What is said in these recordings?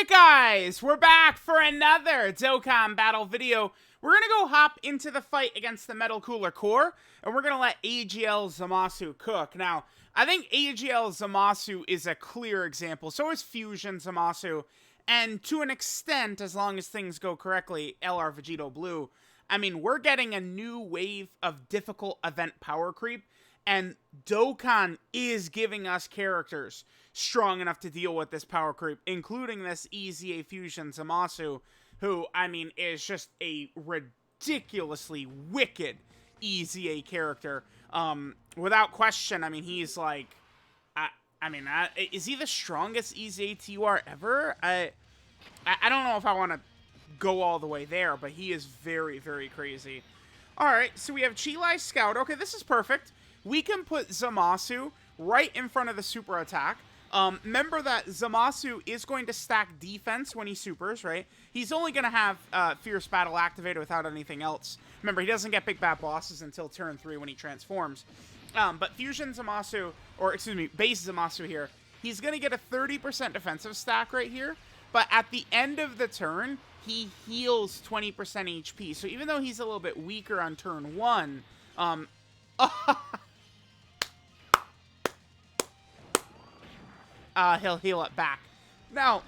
Alright guys, we're back for another Dokkan battle video. We're gonna go hop into the fight against the Metal Cooler Core, and we're gonna let AGL ZAMASU cook. Now, I think AGL ZAMASU is a clear example, so is Fusion ZAMASU, and to an extent, as long as things go correctly, LR Vegito Blue. I mean, we're getting a new wave of difficult event power creep, and Dokkan is giving us characters strong enough to deal with this power creep, including this EZA Fusion ZAMASU, who, I mean, is just a ridiculously wicked EZA character. Without question, I mean, he's like, is he the strongest EZA TUR ever? I don't know if I want to go all the way there, but he is very, very crazy. Alright, so we have Chilai Scout. Okay, this is perfect. We can put ZAMASU right in front of the super attack. Remember that ZAMASU is going to stack defense when he supers, right? He's only going to have Fierce Battle activated without anything else. Remember, he doesn't get Big Bad Bosses until turn 3 when he transforms. But Fusion ZAMASU, or excuse me, Base ZAMASU here, he's going to get a 30% defensive stack right here. But at the end of the turn, he heals 20% HP. So even though he's a little bit weaker on turn 1, he'll heal it back. Now,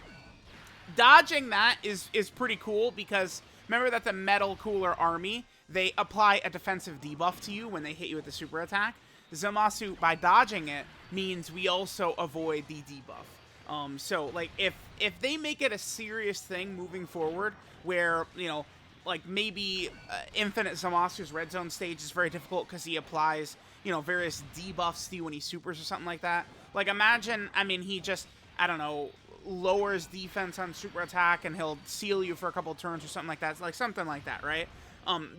dodging that is pretty cool because remember that the Metal Cooler Army, they apply a defensive debuff to you when they hit you with the super attack. ZAMASU, by dodging it, means we also avoid the debuff. So, like, if they make it a serious thing moving forward where, you know, like, maybe Infinite ZAMASU's Red Zone stage is very difficult because he applies, you know, various debuffs to you when he supers or something like that. Like, imagine, I mean, he just, I don't know, lowers defense on super attack and he'll seal you for a couple turns or something like that. It's like something like that, right?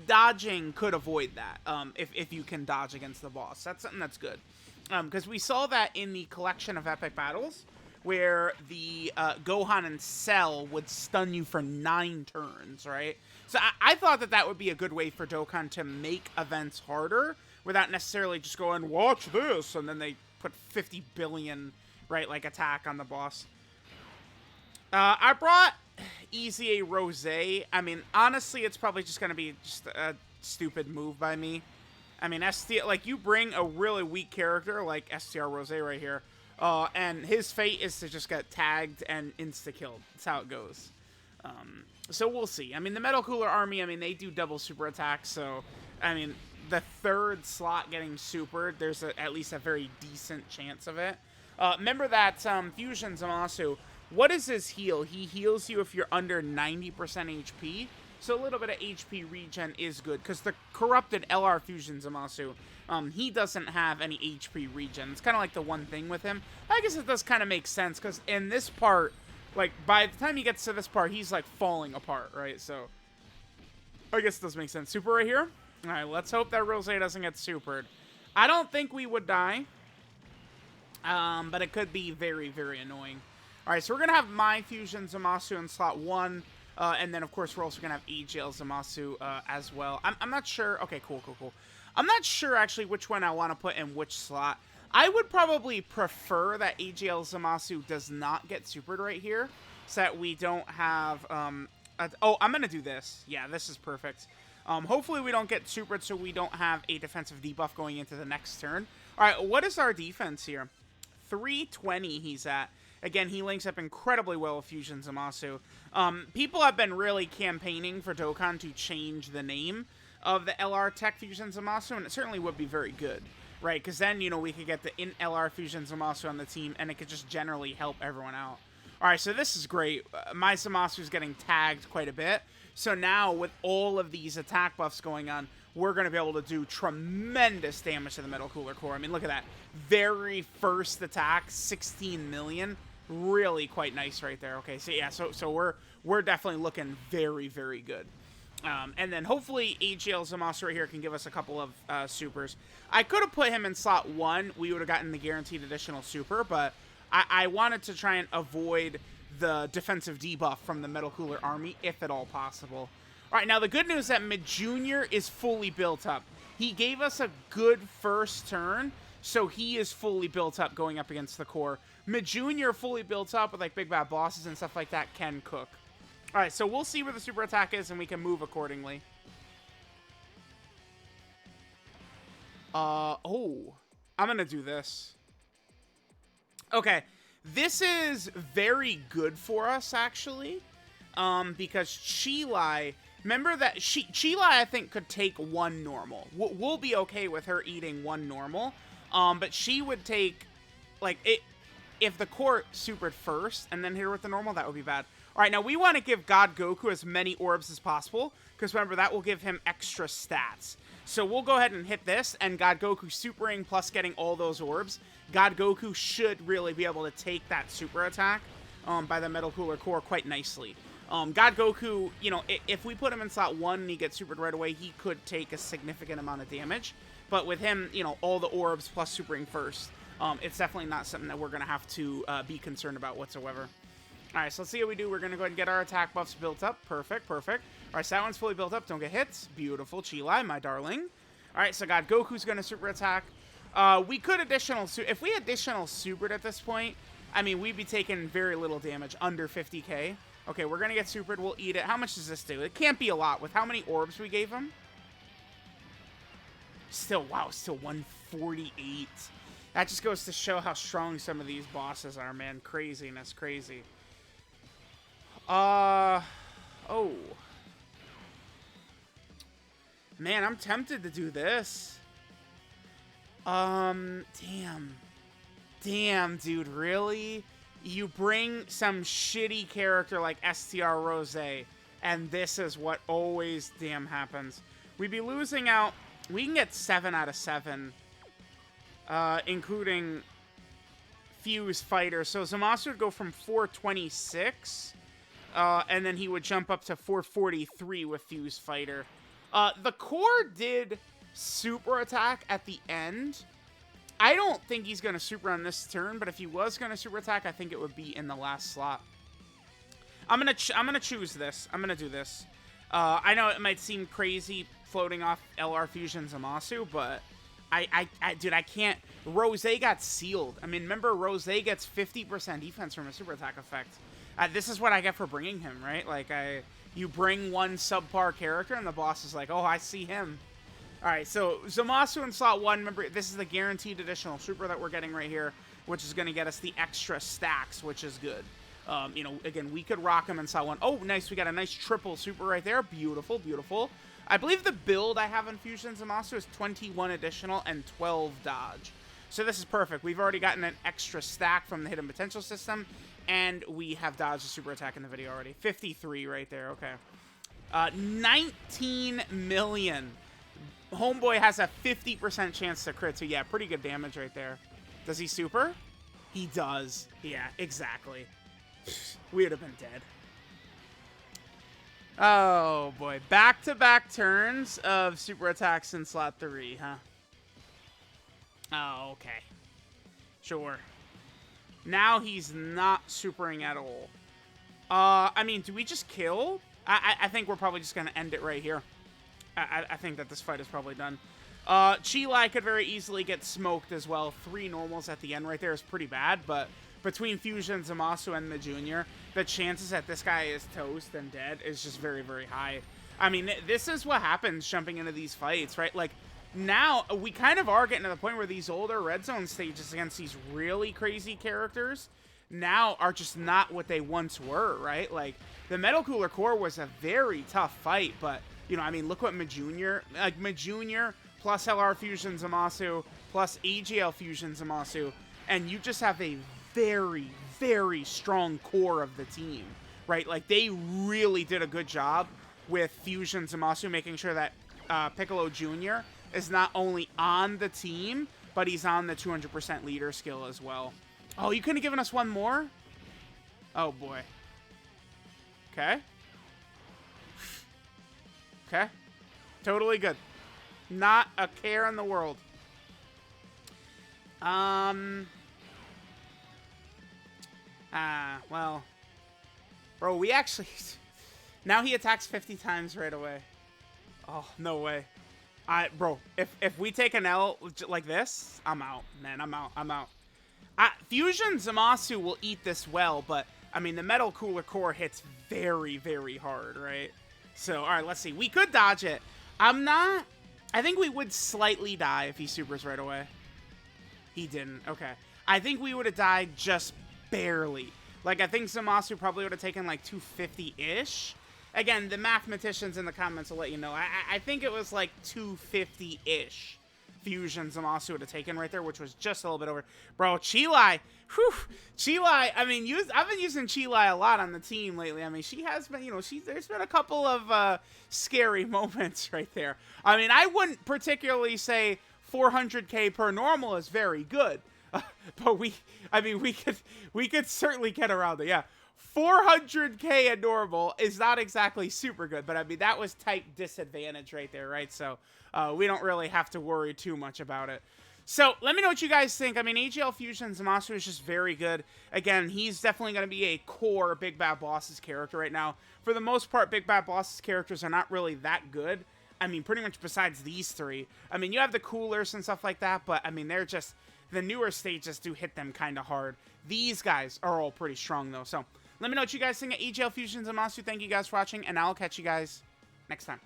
Dodging could avoid that if you can dodge against the boss. That's something that's good. Because we saw that in the collection of epic battles where the Gohan and Cell would stun you for 9 turns, right? So I thought that would be a good way for Dokkan to make events harder without necessarily just going, watch this, and then they put 50 billion, right, like, attack on the boss. I brought EZA Rose. I mean, honestly, it's probably just going to be just a stupid move by me. I mean, like, you bring a really weak character like STR Rose right here, and his fate is to just get tagged and insta-killed. That's how it goes. So we'll see. I mean, the Metal Cooler Army, I mean, they do double super attacks, so, I mean, the 3rd slot getting supered, there's at least a very decent chance of it. Remember that Fusion ZAMASU, what is his heal? He heals you if you're under 90% HP, so a little bit of HP regen is good, because the corrupted LR Fusion ZAMASU, he doesn't have any HP regen. It's kind of like the one thing with him. I guess it does kind of make sense, because in this part, like, by the time he gets to this part, he's, like, falling apart, right? So, I guess it does make sense. Super right here? Alright, let's hope that Rose doesn't get supered. I don't think we would die, but it could be very, very annoying. Alright, so we're going to have my Fusion ZAMASU in slot 1, and then, of course, we're also going to have AGL ZAMASU as well. I'm not sure. Okay, cool. I'm not sure, actually, which one I want to put in which slot. I would probably prefer that AGL ZAMASU does not get supered right here, so that we don't have... oh, I'm going to do this. Yeah, this is perfect. Hopefully we don't get supered so we don't have a defensive debuff going into the next turn. Alright, what is our defense here? 320 he's at. Again, he links up incredibly well with Fusion ZAMASU. People have been really campaigning for Dokkan to change the name of the LR Tech Fusion ZAMASU, and it certainly would be very good, right? Because then, you know, we could get the LR Fusion ZAMASU on the team, and it could just generally help everyone out. Alright, so this is great. My ZAMASU is getting tagged quite a bit. So now, with all of these attack buffs going on, we're going to be able to do tremendous damage to the Metal Cooler Core. I mean, look at that. Very first attack, 16 million. Really quite nice right there. Okay, so yeah, so we're definitely looking very, very good. And then hopefully AGL ZAMASU right here can give us a couple of supers. I could have put him in slot 1. We would have gotten the guaranteed additional super, but I wanted to try and avoid the defensive debuff from the Metal Cooler Army, if at all possible. Alright, now the good news is that Mid Junior is fully built up. He gave us a good first turn, so he is fully built up going up against the core. Junior fully built up with, like, big bad bosses and stuff like that can cook. All right, so we'll see where the super attack is, and we can move accordingly. Oh. I'm going to do this. Okay. This is very good for us, actually. Because Chilai... Remember that Chilai, I think, could take one normal. We'll be okay with her eating one normal. But she would take... Like, if the core supered first and then hit her with the normal, that would be bad. Alright, now we want to give God Goku as many orbs as possible. Because remember, that will give him extra stats. So we'll go ahead and hit this, and God Goku supering plus getting all those orbs. God Goku should really be able to take that super attack by the Metal Cooler Core quite nicely. God Goku, you know, if we put him in slot 1 and he gets supered right away, he could take a significant amount of damage. But with him, you know, all the orbs plus supering first, it's definitely not something that we're going to have to be concerned about whatsoever. Alright, so let's see what we do. We're going to go ahead and get our attack buffs built up. Perfect, perfect. Alright, so that one's fully built up. Don't get hits. Beautiful, Chilai, my darling. Alright, so God Goku's going to super attack. We could if we additional supered at this point, I mean, we'd be taking very little damage, under 50k. Okay, we're going to get supered. We'll eat it. How much does this do? It can't be a lot with how many orbs we gave him. Still, wow, still 148. That just goes to show how strong some of these bosses are, man. Craziness, crazy. Oh. Man, I'm tempted to do this. Damn. Damn, dude, really? You bring some shitty character like STR Rose, and this is what always damn happens. We'd be losing out. We can get 7 out of 7, including Fuse Fighter. So Zamasu would go from 426, and then he would jump up to 443 with Fuse Fighter. The core did super attack at the end. I don't think he's going to super on this turn, but if he was going to super attack, I think it would be in the last slot. I'm gonna choose this. I'm gonna do this. I know it might seem crazy floating off LR Fusion Zamasu, but dude, I can't. Rose got sealed. I mean, remember, Rose gets 50% defense from a super attack effect. This is what I get for bringing him, right? Like, you bring one subpar character, and the boss is like, oh, I see him. Alright, so Zamasu in slot 1, remember, this is the guaranteed additional super that we're getting right here, which is going to get us the extra stacks, which is good. You know, again, we could rock him in slot 1. Oh, nice, we got a nice triple super right there. Beautiful, beautiful. I believe the build I have in Fusion Zamasu is 21 additional and 12 dodge. So this is perfect. We've already gotten an extra stack from the hidden potential system, and we have dodged a super attack in the video already. 53 right there, okay. 19 million. Homeboy has a 50% chance to crit, so yeah, pretty good damage right there. Does he super? He does. Yeah, exactly. We would have been dead. Oh, boy. Back-to-back turns of super attacks in slot 3, huh? Oh, okay. Sure. Now he's not supering at all. I mean, do we just kill? I think we're probably just going to end it right here. I think that this fight is probably done. Chilai could very easily get smoked as well. 3 normals at the end right there is pretty bad, but between Fusion, Zamasu, and the Junior, the chances that this guy is toast and dead is just very, very high. I mean, this is what happens jumping into these fights, right? Like, now, we kind of are getting to the point where these older Red Zone stages against these really crazy characters now are just not what they once were, right? Like, the Metal Cooler Core was a very tough fight, but, you know, I mean, look what Majunior, like, Majunior plus LR Fusion Zamasu plus AGL Fusion Zamasu, and you just have a very, very strong core of the team, right? Like, they really did a good job with Fusion Zamasu, making sure that Piccolo Jr. is not only on the team, but he's on the 200% leader skill as well. Oh, you couldn't have given us one more? Oh, boy. Okay. Okay. Totally good. Not a care in the world. Well. Bro, we actually... Now he attacks 50 times right away. Oh, no way. Bro, if we take an L like this, I'm out, man. I'm out. Fusion Zamasu will eat this well, but, I mean, the Metal Cooler Core hits very, very hard, right? So, alright, let's see. We could dodge it. I think we would slightly die if he supers right away. He didn't. Okay. I think we would have died just barely. Like, I think Zamasu probably would have taken, like, 250-ish. Again, the mathematicians in the comments will let you know. I think it was, like, 250-ish. Fusion Zamasu would have taken right there, which was just a little bit over. Bro, Chilai. Whew. Chilai, I mean, I've been using Chilai a lot on the team lately. I mean, she has been, you know, there's been a couple of scary moments right there. I mean, I wouldn't particularly say 400k per normal is very good. But we could certainly get around it. Yeah. 400k at normal is not exactly super good, but I mean, that was type disadvantage right there, right? So we don't really have to worry too much about it. So let me know what you guys think. I mean, AGL Fusion Zamasu is just very good. Again, he's definitely going to be a core Big Bad Boss's character right now. For the most part, Big Bad Boss's characters are not really that good. I mean, pretty much besides these three. I mean, you have the coolers and stuff like that, but I mean, they're just, the newer stages do hit them kind of hard. These guys are all pretty strong though. So let me know what you guys think of AGL Fusion Zamasu. Thank you guys for watching, and I'll catch you guys next time.